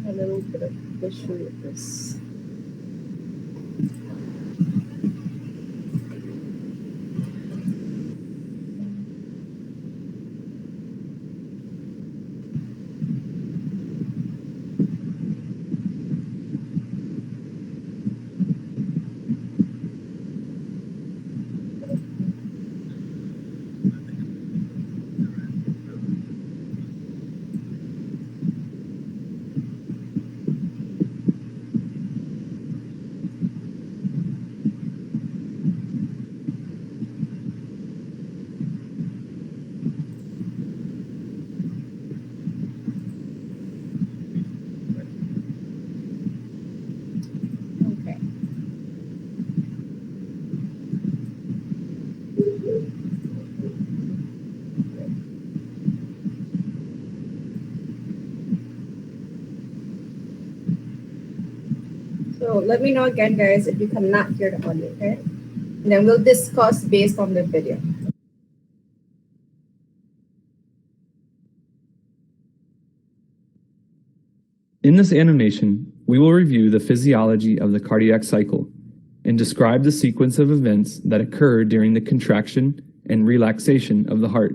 a little bit of issue with this. Okay. So let me know again, guys, if you cannot hear the audio, okay? And then we'll discuss based on the video. In this animation, we will review the physiology of the cardiac cycle and describe the sequence of events that occur during the contraction and relaxation of the heart.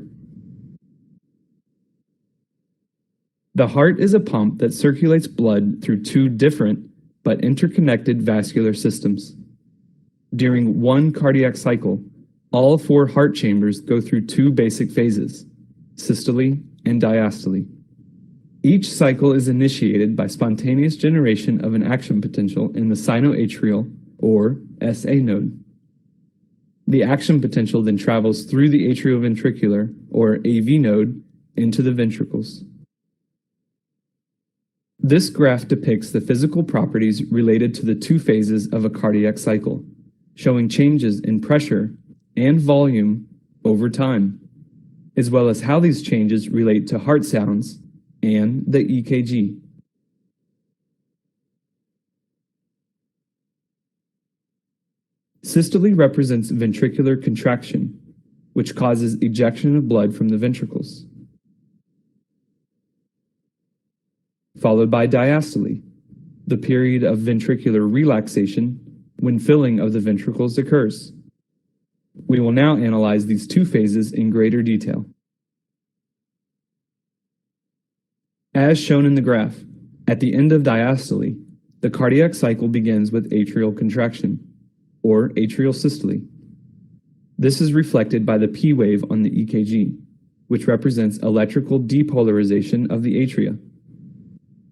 The heart is a pump that circulates blood through two different but interconnected vascular systems. During one cardiac cycle, all four heart chambers go through two basic phases, systole and diastole. Each cycle is initiated by spontaneous generation of an action potential in the sinoatrial, or SA node. The action potential then travels through the atrioventricular, or AV node, into the ventricles. This graph depicts the physical properties related to the two phases of a cardiac cycle, showing changes in pressure and volume over time, as well as how these changes relate to heart sounds and the EKG. Systole represents ventricular contraction, which causes ejection of blood from the ventricles, followed by diastole, the period of ventricular relaxation when filling of the ventricles occurs. We will now analyze these two phases in greater detail. As shown in the graph, at the end of diastole, the cardiac cycle begins with atrial contraction, or atrial systole. This is reflected by the P wave on the EKG, which represents electrical depolarization of the atria.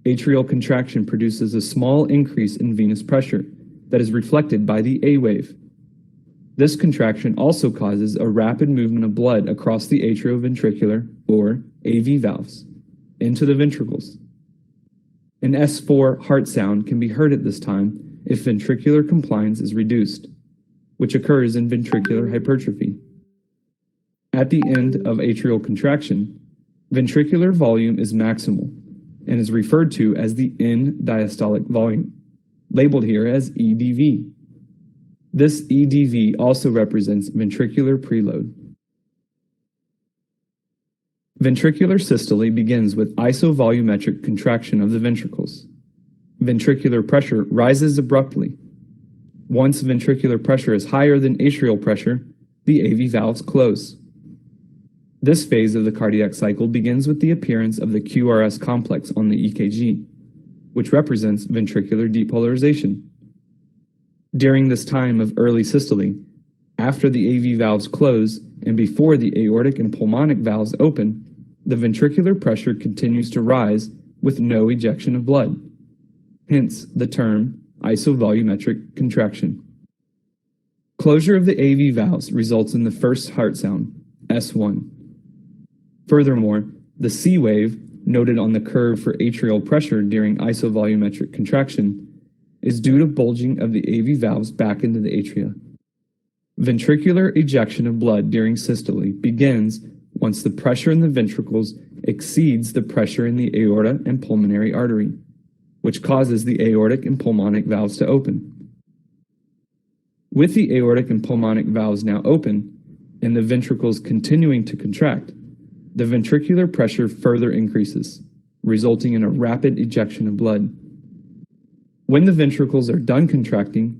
Atrial contraction produces a small increase in venous pressure that is reflected by the A wave. This contraction also causes a rapid movement of blood across the atrioventricular, or AV valves, into the ventricles. An S4 heart sound can be heard at this time if ventricular compliance is reduced, which occurs in ventricular hypertrophy. At the end of atrial contraction, ventricular volume is maximal and is referred to as the end diastolic volume, labeled here as EDV. This EDV also represents ventricular preload. Ventricular systole begins with isovolumetric contraction of the ventricles. Ventricular pressure rises abruptly. Once ventricular pressure is higher than atrial pressure, the AV valves close. This phase of the cardiac cycle begins with the appearance of the QRS complex on the EKG, which represents ventricular depolarization. During this time of early systole, after the AV valves close and before the aortic and pulmonic valves open, the ventricular pressure continues to rise with no ejection of blood. Hence the term isovolumetric contraction. Closure of the AV valves results in the first heart sound, S1. Furthermore, the C wave, noted on the curve for atrial pressure during isovolumetric contraction, is due to bulging of the AV valves back into the atria. Ventricular ejection of blood during systole begins once the pressure in the ventricles exceeds the pressure in the aorta and pulmonary artery, which causes the aortic and pulmonic valves to open. With the aortic and pulmonic valves now open, and the ventricles continuing to contract, the ventricular pressure further increases, resulting in a rapid ejection of blood. When the ventricles are done contracting,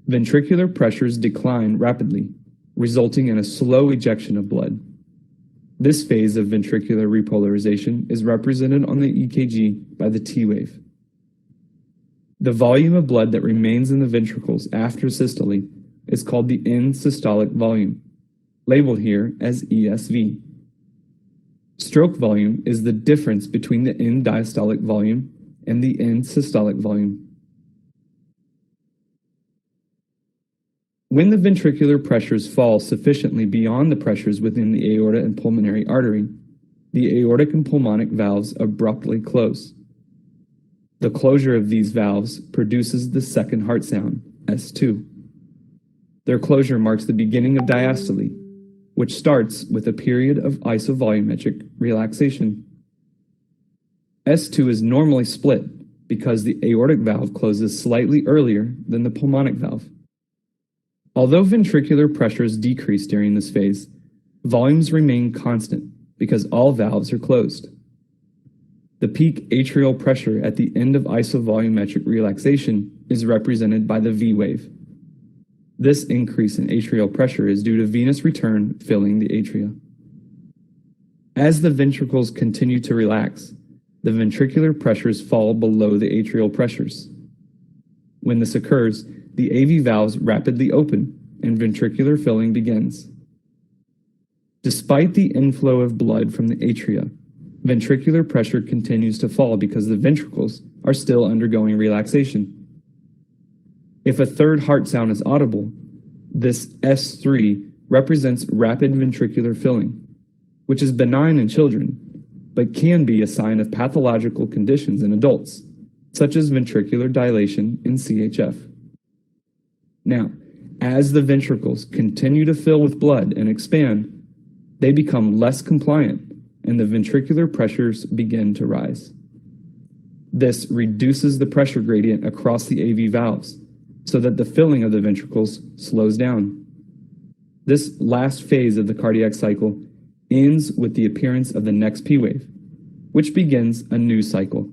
ventricular pressures decline rapidly, resulting in a slow ejection of blood. This phase of ventricular repolarization is represented on the EKG by the T wave. The volume of blood that remains in the ventricles after systole is called the end systolic volume, labeled here as ESV. Stroke volume is the difference between the end diastolic volume and the end systolic volume. When the ventricular pressures fall sufficiently beyond the pressures within the aorta and pulmonary artery, the aortic and pulmonic valves abruptly close. The closure of these valves produces the second heart sound, S2. Their closure marks the beginning of diastole, which starts with a period of isovolumetric relaxation. S2 is normally split because the aortic valve closes slightly earlier than the pulmonic valve. Although ventricular pressures decrease during this phase, volumes remain constant because all valves are closed. The peak atrial pressure at the end of isovolumetric relaxation is represented by the V wave. This increase in atrial pressure is due to venous return filling the atria. As the ventricles continue to relax, the ventricular pressures fall below the atrial pressures. When this occurs, the AV valves rapidly open and ventricular filling begins. Despite the inflow of blood from the atria, ventricular pressure continues to fall because the ventricles are still undergoing relaxation. If a third heart sound is audible, this S3 represents rapid ventricular filling, which is benign in children, but can be a sign of pathological conditions in adults, such as ventricular dilation in CHF. Now, as the ventricles continue to fill with blood and expand, they become less compliant and the ventricular pressures begin to rise. This reduces the pressure gradient across the AV valves so that the filling of the ventricles slows down. This last phase of the cardiac cycle ends with the appearance of the next P wave, which begins a new cycle.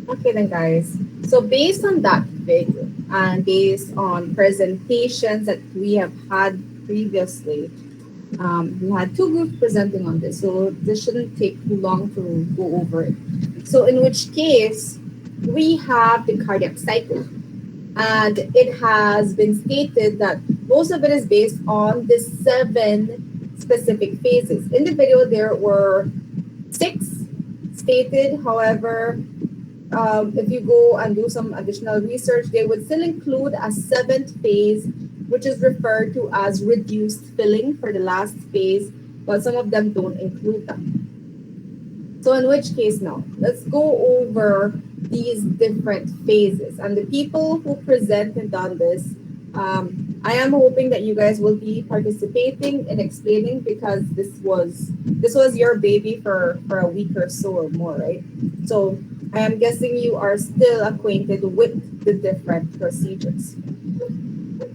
Okay then guys, so based on that video and based on presentations that we have had previously, we had two groups presenting on this, so this shouldn't take too long to go over it. So in which case, we have the cardiac cycle, and it has been stated that most of it is based on the 7 specific phases. In the video, there were 6 stated. However, if you go and do some additional research, they would still include a 7th phase, which is referred to as reduced filling for the last phase, but some of them don't include them. So in which case now, let's go over these different phases. And the people who presented on this, I am hoping that you guys will be participating in explaining, because this was your baby for a week or so or more, right? So I am guessing you are still acquainted with the different procedures.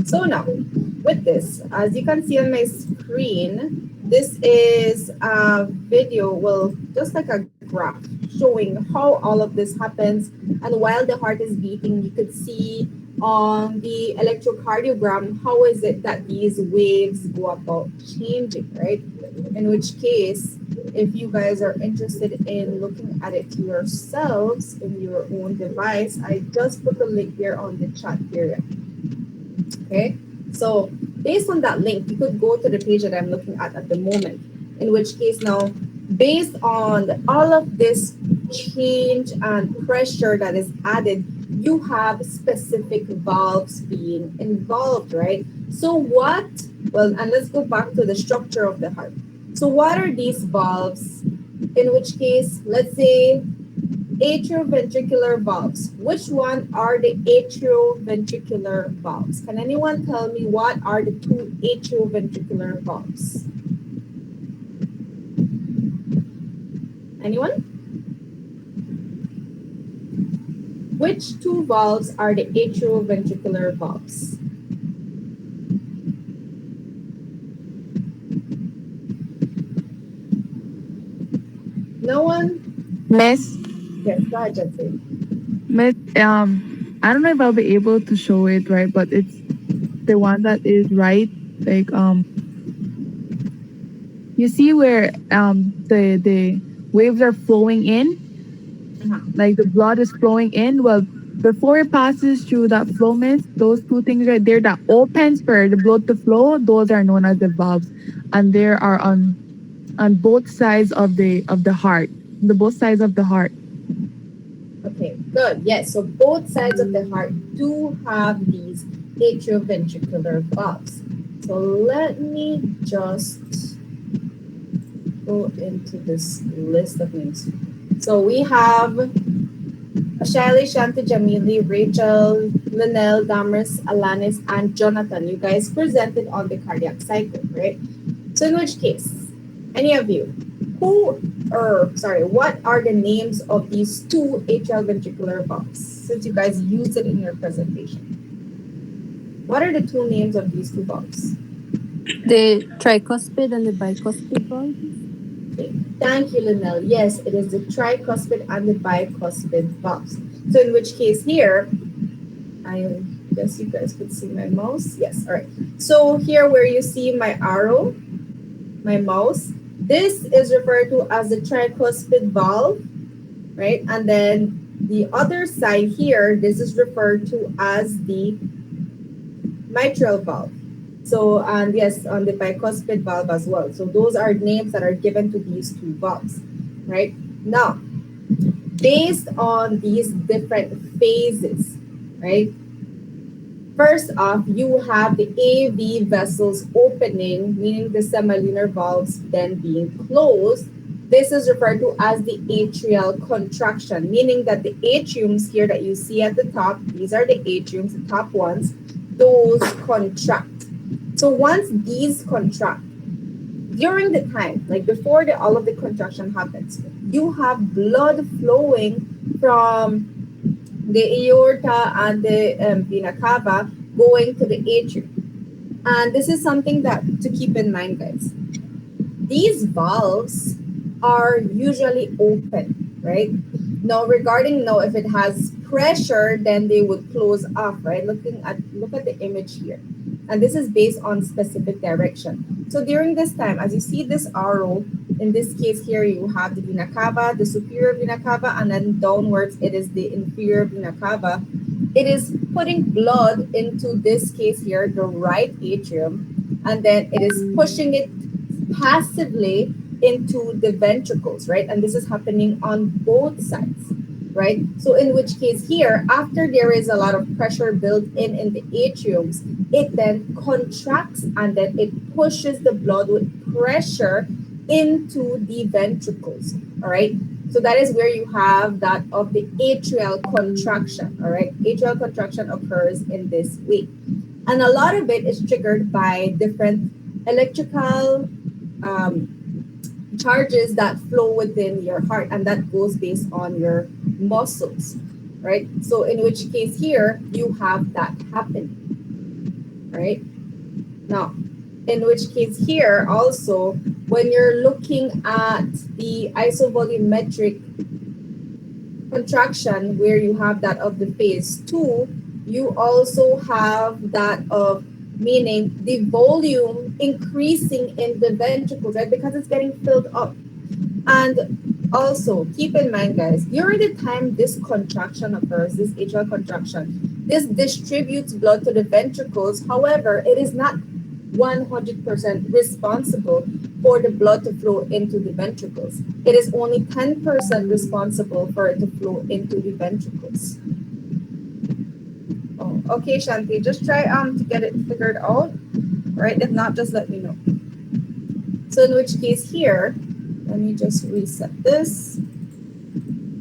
So now, with this, as you can see on my screen, this is a video, well, just like a graph showing how all of this happens. And while the heart is beating, you could see on the electrocardiogram, how is it that these waves go about changing, right? In which case, if you guys are interested in looking at it yourselves in your own device, I just put the link here on the chat area. Okay, so based on that link, you could go to the page that I'm looking at the moment, in which case now, based on all of this change and pressure that is added, you have specific valves being involved, right? So what, well, and let's go back to the structure of the heart. So what are these valves? In which case, let's say atrioventricular valves. Which one are the atrioventricular valves? Can anyone tell me what are the two atrioventricular valves? Anyone? Which two valves are the atrioventricular valves? No one? Miss, Yes, go ahead, Jesse. Miss, I don't know if I'll be able to show it right, but it's the one that is right. Like, you see where the waves are flowing in, like the blood is flowing in. Well, before it passes through that flow, Miss, those two things right there that opens for the blood to flow, those are known as the valves, and they are on both sides of the heart, the both sides of the heart. Okay, good. Yes, so both sides of the heart do have these atrioventricular valves. So let me just go into this list of names. So we have Ashali, Shanti, Jamili, Rachel, Linnell, Damaris, Alanis, and Jonathan. You guys presented on the cardiac cycle, right? So in which case, any of you, what are the names of these two atrial ventricular valves? Since you guys used it in your presentation. What are the two names of these two valves? The tricuspid and the bicuspid valve. Okay. Thank you, Linnell. Yes, it is the tricuspid and the bicuspid valves. So in which case here, I guess you guys could see my mouse. Yes, all right. So here where you see my arrow, my mouse, this is referred to as the tricuspid valve, right? And then the other side here, this is referred to as the mitral valve. So, and yes, on the bicuspid valve as well. So those are names that are given to these two valves, right? Now, based on these different phases, right? First off, you have the AV vessels opening, meaning the semilunar valves then being closed. This is referred to as the atrial contraction, meaning that the atriums here that you see at the top, these are the atriums, the top ones, those contract. So once these contract, during the time, like before all of the contraction happens, you have blood flowing from the aorta and the vena cava going to the atrium. And this is something that to keep in mind, guys. These valves are usually open, right? Now, regarding if it has pressure, then they would close off, right? Look at the image here. And this is based on specific direction. So during this time, as you see this arrow, in this case here, you have the vena cava, the superior vena cava, and then downwards, it is the inferior vena cava. It is putting blood into this case here, the right atrium, and then it is pushing it passively into the ventricles, right? And this is happening on both sides, right? So in which case here, after there is a lot of pressure built in the atriums, it then contracts and then it pushes the blood with pressure into the ventricles, all right? So that is where you have that of the atrial contraction, all right? Atrial contraction occurs in this way. And a lot of it is triggered by different electrical charges that flow within your heart, and that goes based on your muscles, right? So in which case here, you have that happening, right? Now, in which case here also, when you're looking at the isovolumetric contraction where you have that of the phase 2, you also have that of meaning the volume increasing in the ventricles, right? Because it's getting filled up. And also keep in mind, guys, during the time this contraction occurs, this atrial contraction, this distributes blood to the ventricles. However, it is not 100% responsible for the blood to flow into the ventricles. It is only 10% responsible for it to flow into the ventricles. Oh, okay, Shanti, just try to get it figured out, right? If not, just let me know. So in which case here, let me just reset this.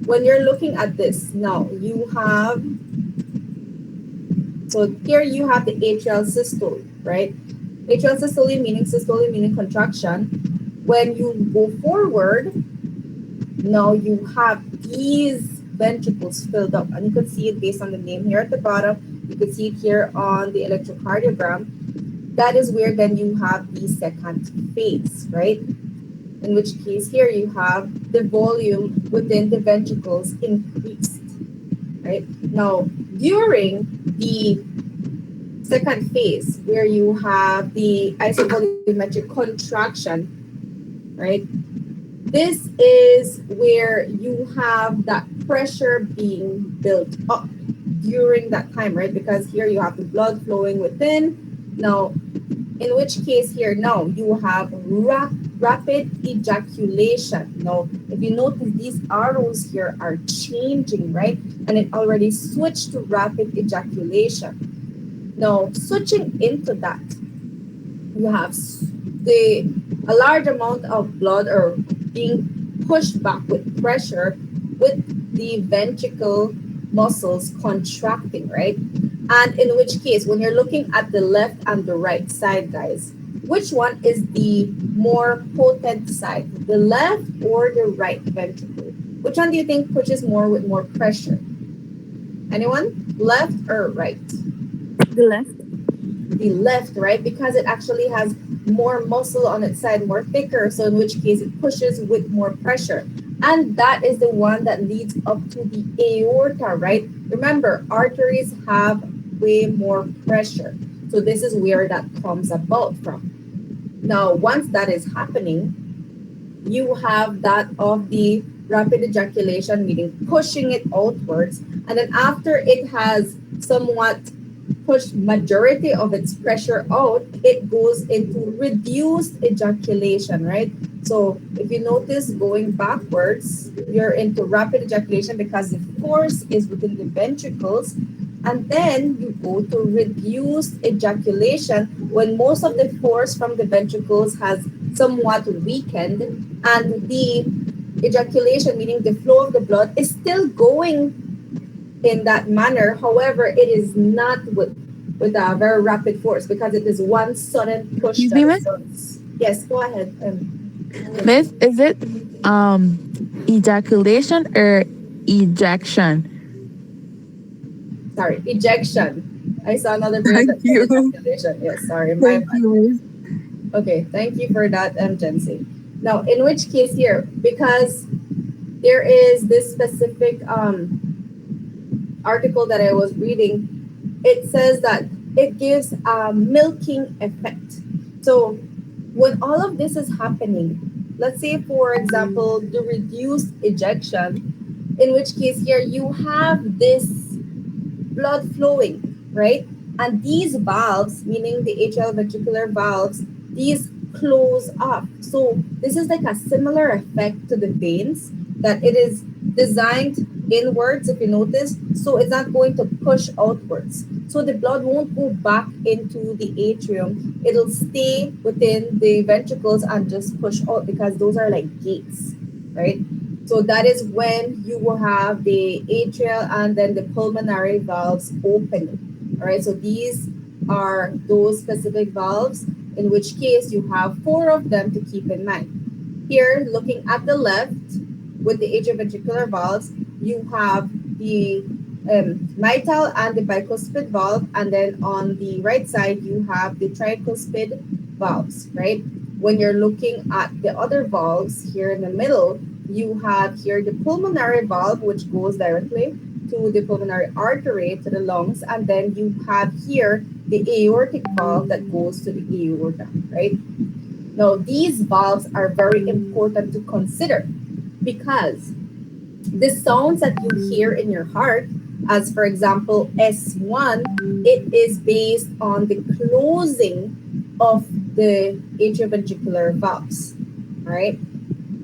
When you're looking at this, now you have, so here you have the atrial systole, right? Atrial systole meaning contraction. When you go forward, now you have these ventricles filled up, and you can see it based on the name here at the bottom. You can see it here on the electrocardiogram. That is where then you have the second phase, right? In which case here you have the volume within the ventricles increased, right? Now, during the second phase, where you have the isovolumetric contraction, right? This is where you have that pressure being built up during that time, right? Because here you have the blood flowing within. Now, in which case here, now you have rapid ejaculation. Now, if you notice, these arrows here are changing, right? And it already switched to rapid ejaculation. Now, switching into that, you have a large amount of blood or being pushed back with pressure with the ventricle muscles contracting, right? And in which case, when you're looking at the left and the right side, guys, which one is the more potent side, the left or the right ventricle? Which one do you think pushes more with more pressure? Anyone? Left or right? The left. The left, right? Because it actually has more muscle on its side, more thicker. So in which case it pushes with more pressure. And that is the one that leads up to the aorta, right? Remember, arteries have way more pressure. So this is where that comes about from. Now, once that is happening, you have that of the rapid ejaculation, meaning pushing it outwards. And then after it has somewhat pushed majority of its pressure out, it goes into reduced ejaculation, right? So if you notice going backwards, you're into rapid ejaculation because the force is within the ventricles. And then you go to reduced ejaculation when most of the force from the ventricles has somewhat weakened and the ejaculation, meaning the flow of the blood, is still going in that manner. However, it is not with a very rapid force because it is one sudden push. Excuse me, miss? Yes, go ahead. Miss, is it ejaculation or ejection? Sorry, ejection. I saw another brain that Thank you. said ejaculation. Yes, sorry. My Thank bad. you, miss. Okay, thank you for that, Jency. Now, in which case here, because there is this specific article that I was reading, it says that it gives a milking effect. So when all of this is happening, let's say, for example, the reduced ejection, in which case here you have this blood flowing, right? And these valves, meaning the atrial ventricular valves, these close up. So this is like a similar effect to the veins, that it is designed inwards, if you notice, so it's not going to push outwards. So the blood won't go back into the atrium. It'll stay within the ventricles and just push out because those are like gates, right? So that is when you will have the atrial and then the pulmonary valves opening. All right, so these are those specific valves, in which case you have 4 of them to keep in mind. Here, looking at the left with the atrioventricular valves, you have the mitral and the bicuspid valve, and then on the right side, you have the tricuspid valves, right? When you're looking at the other valves here in the middle, you have here the pulmonary valve, which goes directly to the pulmonary artery, to the lungs, and then you have here the aortic valve that goes to the aorta, right? Now, these valves are very important to consider because the sounds that you hear in your heart, as for example, S1, it is based on the closing of the atrioventricular valves, right?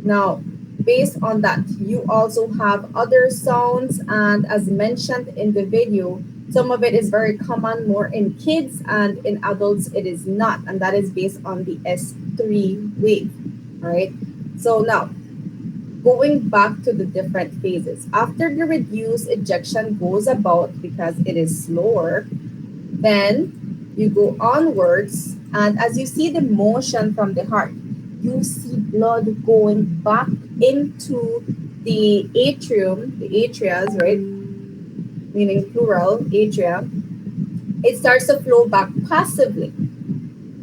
Now, based on that, you also have other sounds, and as mentioned in the video, some of it is very common more in kids, and in adults it is not, and that is based on the S3 wave, right? So now, going back to the different phases. After the reduced ejection goes about because it is slower, then you go onwards, and as you see the motion from the heart, you see blood going back into the atrium, the atrias, right? Meaning plural, atria. It starts to flow back passively,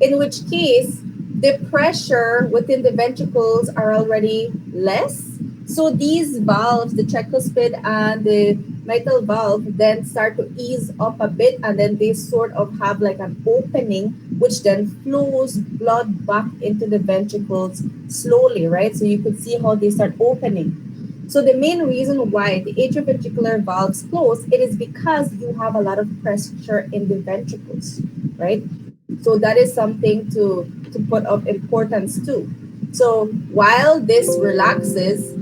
in which case the pressure within the ventricles are already less. So these valves, the tricuspid and the mitral valve, then start to ease up a bit, and then they sort of have like an opening, which then flows blood back into the ventricles slowly, right? So you could see how they start opening. So the main reason why the atrioventricular valves close, it is because you have a lot of pressure in the ventricles, right? So that is something to put of importance too. So while this relaxes,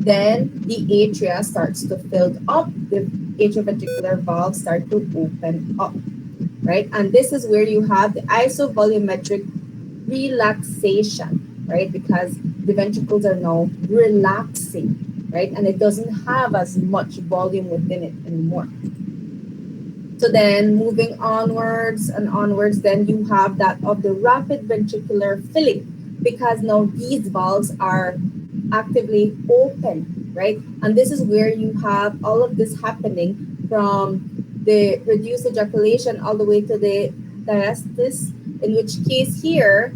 then the atria starts to fill up, the atrioventricular valves start to open up, right? And this is where you have the isovolumetric relaxation, right? Because the ventricles are now relaxing, right? And it doesn't have as much volume within it anymore. So then moving onwards and onwards, then you have that of the rapid ventricular filling, because now these valves are actively open, right? And this is where you have all of this happening from the reduced ejaculation all the way to the diastasis, in which case here,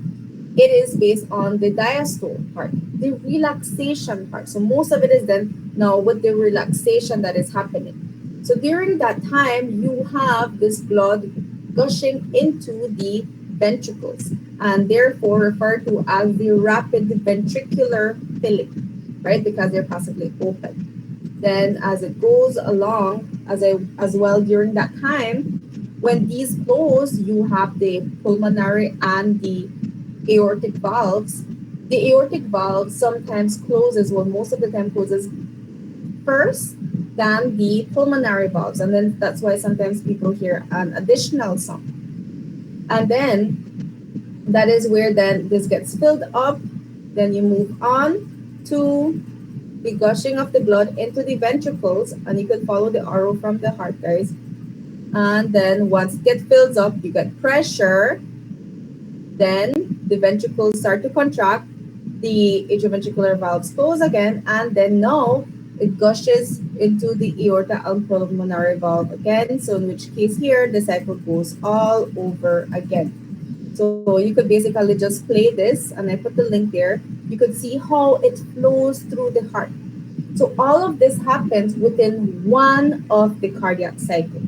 it is based on the diastole part, the relaxation part. So most of it is then now with the relaxation that is happening. So during that time, you have this blood gushing into the ventricles, and therefore referred to as the rapid ventricular filling, right? Because they're passively open. Then as it goes along, as well during that time, when these close, you have the pulmonary and the aortic valves. The aortic valve sometimes closes, well, most of the time closes first than the pulmonary valves, and then that's why sometimes people hear an additional sound. And then that is where then this gets filled up. Then you move on to the gushing of the blood into the ventricles, and you can follow the arrow from the heart, guys. And then once it gets filled up, you get pressure. Then the ventricles start to contract, the atrioventricular valves close again, and then now it gushes into the aorta and pulmonary valve again. So in which case here, the cycle goes all over again. So you could basically just play this, and I put the link there. You could see how it flows through the heart. So all of this happens within one of the cardiac cycle.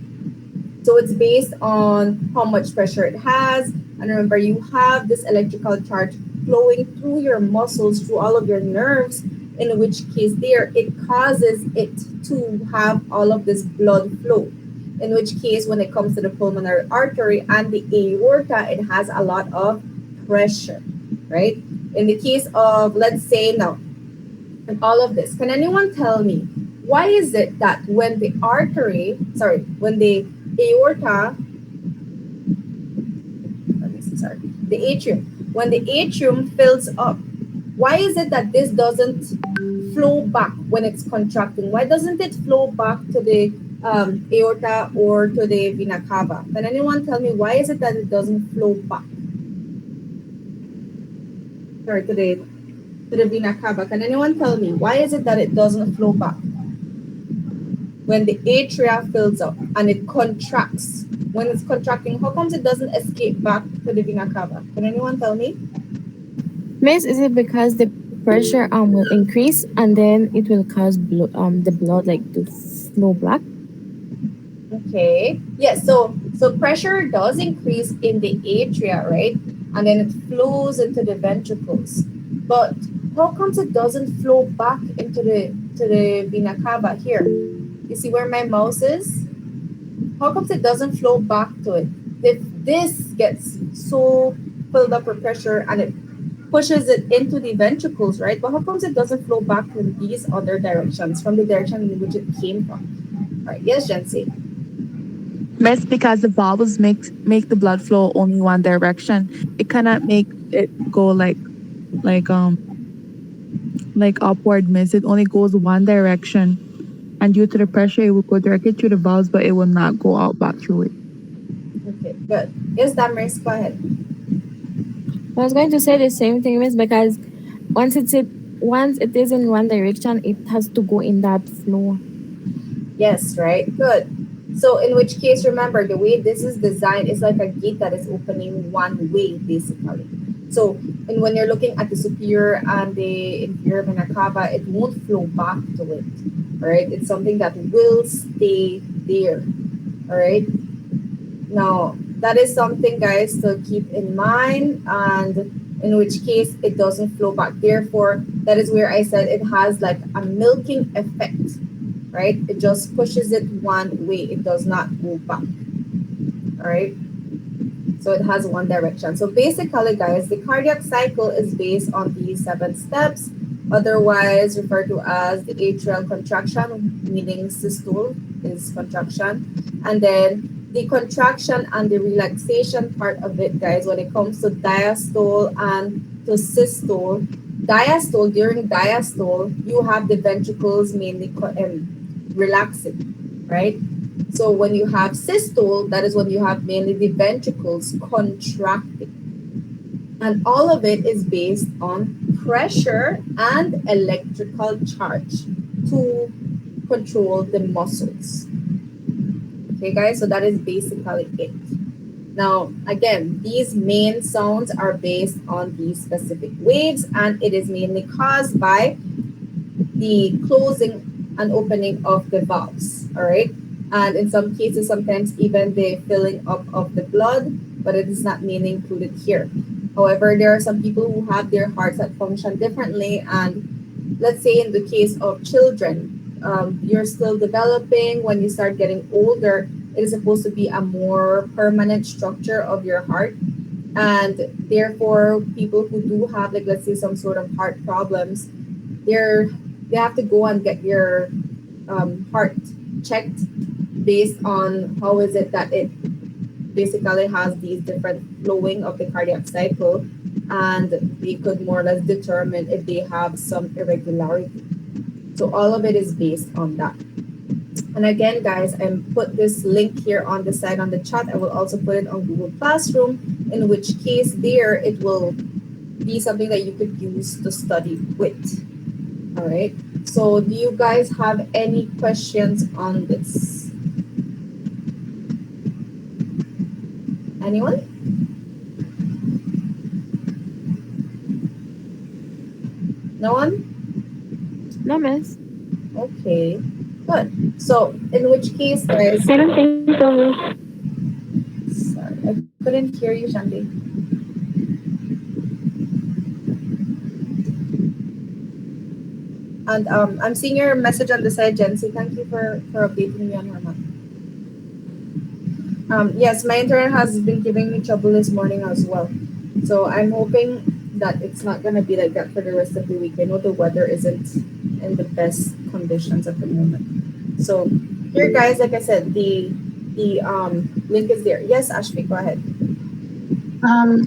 So it's based on how much pressure it has. And remember, you have this electrical charge flowing through your muscles, through all of your nerves, in which case there, it causes it to have all of this blood flow. In which case, when it comes to the pulmonary artery and the aorta, it has a lot of pressure, right? In the case of, let's say now, and all of this, can anyone tell me, why is it that when the aorta, the atrium, when the atrium fills up, why is it that this doesn't flow back when it's contracting? Why doesn't it flow back to the aorta or to the vena cava? Can anyone tell me why is it that it doesn't flow back? Sorry, to the vena cava. Can anyone tell me why is it that it doesn't flow back when the atria fills up and it contracts? When it's contracting, how comes it doesn't escape back to the vena cava? Can anyone tell me? Miss, is it because the pressure will increase and then it will cause the blood like to flow back? Okay. Yes. So pressure does increase in the atria, right? And then it flows into the ventricles. But how comes it doesn't flow back into the vena cava here? You see where my mouse is? How comes it doesn't flow back to it? If this gets so filled up with pressure and it pushes it into the ventricles, right? But how comes it doesn't flow back in these other directions from the direction in which it came from? All right, yes, Jency. That's because the valves make the blood flow only one direction. It cannot make it go like um like upward, miss. It only goes one direction. And due to the pressure, it will go directly through the valves, but it will not go out back through it. Okay, good. Yes, Damaris, go ahead. I was going to say the same thing, miss, because once it is in one direction, it has to go in that flow. Yes, right? Good. So in which case, remember, the way this is designed is like a gate that is opening one way, basically. So and when you're looking at the superior and the inferior vena cava, it won't flow back to it, all right? It's something that will stay there, all right? Now, that is something, guys, to keep in mind, and in which case it doesn't flow back. Therefore, that is where I said it has like a milking effect, right? It just pushes it one way. It does not go back, all right? So it has one direction. So basically, guys, the cardiac cycle is based on these 7 steps, otherwise referred to as the atrial contraction, meaning systole is contraction. And then the contraction and the relaxation part of it, guys, when it comes to diastole and to systole. Diastole, during diastole, you have the ventricles mainly relaxing, right? So when you have systole, that is when you have mainly the ventricles contracting. And all of it is based on pressure and electrical charge to control the muscles. Okay, guys, so that is basically it. Now, again, these main sounds are based on these specific waves, and it is mainly caused by the closing and opening of the valves, all right? And in some cases, sometimes even the filling up of the blood, but it is not mainly included here. However, there are some people who have their hearts that function differently, and let's say in the case of children, you're still developing. When you start getting older, it is supposed to be a more permanent structure of your heart, and therefore people who do have, like, let's say some sort of heart problems, they have to go and get your heart checked based on how is it that it basically has these different flowing of the cardiac cycle, and they could more or less determine if they have some irregularity. So all of it is based on that. And again, guys, I put this link here on the side on the chat. I will also put it on Google Classroom, in which case there it will be something that you could use to study with. All right. So do you guys have any questions on this? Anyone? No one? No, miss. Okay, good. So in which case, guys, I don't think so, miss. sorry, I couldn't hear you, Shanti. And I'm seeing your message on the side, Jency. Thank you for updating me on her month. Yes, my internet has been giving me trouble this morning as well. So I'm hoping that it's not going to be like that for the rest of the week. I know the weather isn't in the best conditions at the moment. So here, guys, like I said, the link is there. Yes, Ashmi, go ahead.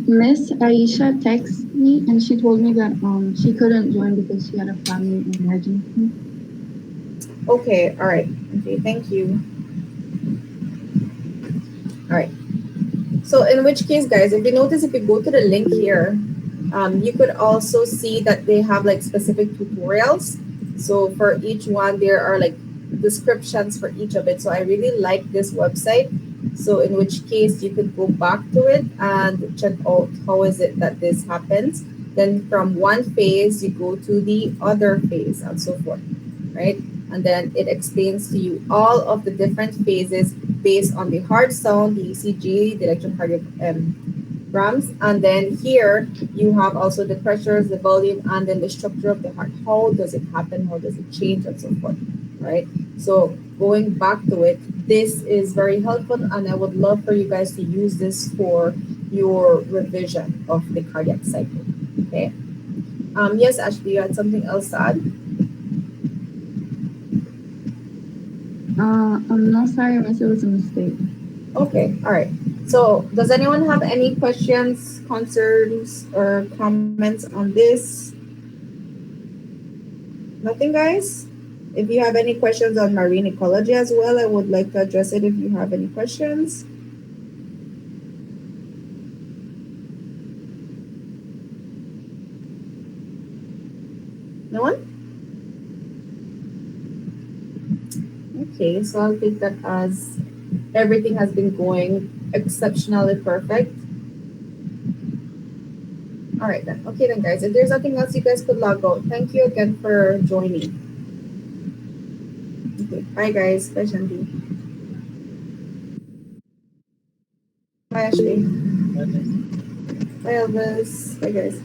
Miss Aisha texted me and she told me that she couldn't join because she had a family emergency. Okay, all right. Okay, thank you. All right. So in which case, guys, if you notice, if you go to the link here, you could also see that they have like specific tutorials. So for each one, there are like descriptions for each of it. So I really like this website. So in which case you could go back to it and check out how is it that this happens. Then from one phase, you go to the other phase and so forth, right? And then it explains to you all of the different phases based on the heart sound, the ECG, the electrocardiograms. And then here you have also the pressures, the volume, and then the structure of the heart. How does it happen? How does it change and so forth, right? So going back to it, this is very helpful, and I would love for you guys to use this for your revision of the cardiac cycle. Okay. Yes, Ashley, you had something else to add? I'm not sorry, I it was a mistake. Okay, all right. So, does anyone have any questions, concerns, or comments on this? Nothing, guys? If you have any questions on marine ecology as well, I would like to address it if you have any questions. No one? Okay, so I'll take that as everything has been going exceptionally perfect. All right then. Okay then, guys. If there's nothing else, you guys could log out. Thank you again for joining. Okay. Bye, guys. Bye, Shanti. Bye, Ashley. Bye, Elvis. Bye, guys.